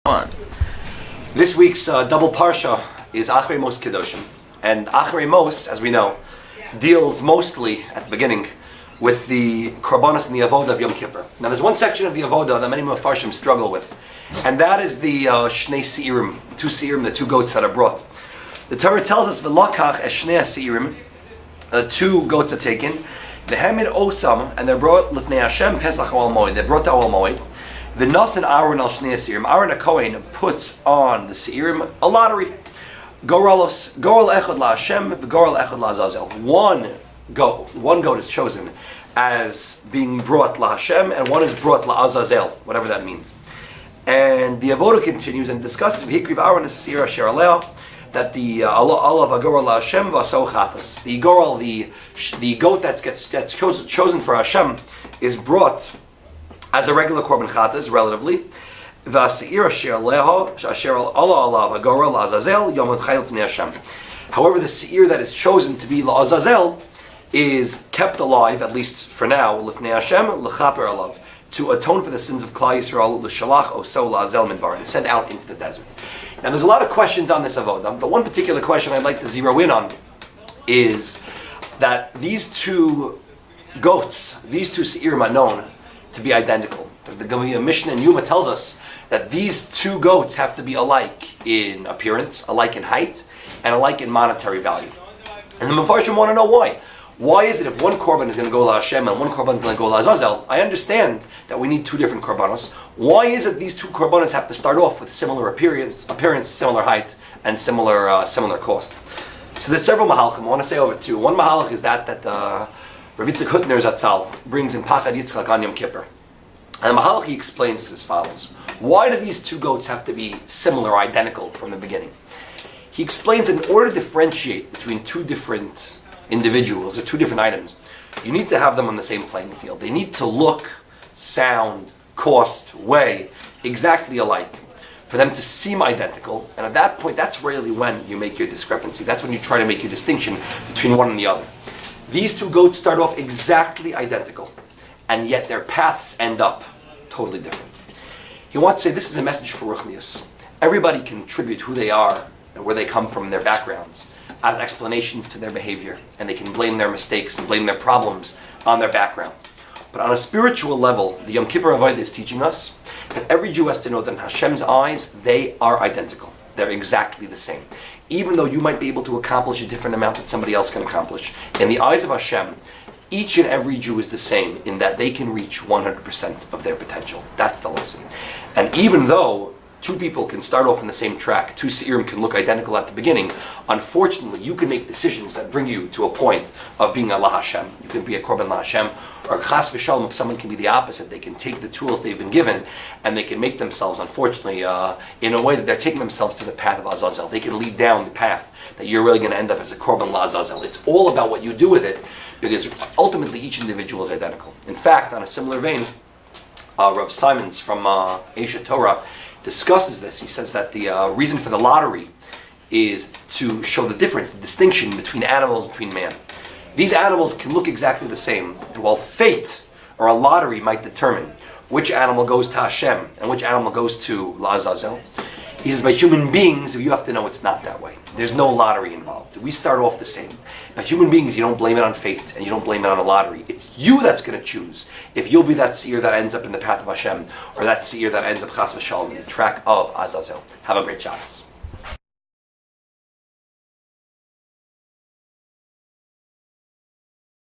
on. This week's double parsha is Achrei Mos Kedoshim, and Achrei Mos, as we know, deals mostly at the beginning with the korbanos and the avodah of Yom Kippur. Now, there's one section of the avodah that many Mefarshim struggle with, and that is the shnei seirim, the two seirim, the two goats that are brought. The Torah tells us v'lakach es shnei seirim, two goats are taken, v'hemid osam, and they're brought l'fnei Hashem Pesach Oel Moed. They're brought to Oel Moed. V'nas and Aaron al shnei seirim. Aaron HaKohen puts on the seirim a lottery. Goralos, goral echad la Hashem, v'goral echad la Azazel. One goat is chosen as being brought la Hashem, and one is brought la Azazel, whatever that means. And the avodah continues and discusses v'hikriv Aaron es seir asher aleh, that the Allah v'goral la Hashem v'asau chatas. The goral, the goat that gets chosen for Hashem, is brought as a regular korban chatas, relatively. However, the seir that is chosen to be la'azazel is kept alive, at least for now, l'fnei Hashem l'chaper alav, to atone for the sins of Klal Yisrael, l'shalach oso la'azel midbar, and sent out into the desert. Now, there's a lot of questions on this avodah, but one particular question I'd like to zero in on is that these two goats, these two seirim are known to be identical. The Mishnah in Yuma tells us that these two goats have to be alike in appearance, alike in height, and alike in monetary value. And the Mefarshim want to know why. Why is it if one korban is going to go la Hashem and one korban is going to go la Azazel? I understand that we need two different korbanos. Why is it these two korbanos have to start off with similar appearance, similar height, and similar cost? So there's several mahalchim. I want to say over two. One mahalach is that Rabbi Hutner Zatzal brings in Pachad Yitzchak on Yom Kippur. And the mahalach, he explains as follows. Why do these two goats have to be similar, identical from the beginning? He explains that in order to differentiate between two different individuals or two different items, you need to have them on the same playing field. They need to look, sound, cost, weigh exactly alike for them to seem identical. And at that point, that's really when you make your discrepancy. That's when you try to make your distinction between one and the other. These two goats start off exactly identical, and yet their paths end up totally different. He wants to say this is a message for Ruchnius. Everybody can attribute who they are and where they come from in their backgrounds as explanations to their behavior, and they can blame their mistakes and blame their problems on their background. But on a spiritual level, the Yom Kippur Avodah is teaching us that every Jew has to know that in Hashem's eyes, they are identical. They're exactly the same. Even though you might be able to accomplish a different amount that somebody else can accomplish, in the eyes of Hashem, each and every Jew is the same in that they can reach 100% of their potential. That's the lesson. And even though two people can start off on the same track, two seirim can look identical at the beginning, unfortunately you can make decisions that bring you to a point of being a la Hashem. You can be a korban la Hashem, or chas v'shalom, if someone can be the opposite. They can take the tools they've been given and they can make themselves, unfortunately, in a way that they're taking themselves to the path of Azazel. They can lead down the path that you're really going to end up as a korban la Azazel. It's all about what you do with it, because ultimately each individual is identical. In fact, on a similar vein, Rav Simons from Asia Torah discusses this. He says that the reason for the lottery is to show the difference, the distinction between animals and between man. These animals can look exactly the same, while fate or a lottery might determine which animal goes to Hashem and which animal goes to La'azazel. He says, by human beings, you have to know it's not that way. There's no lottery involved. We start off the same. By human beings, you don't blame it on fate and you don't blame it on a lottery. It's you that's going to choose if you'll be that seer that ends up in the path of Hashem, or that seer that ends up chas v'shalom in the track of Azazel. Have a great Shabbos.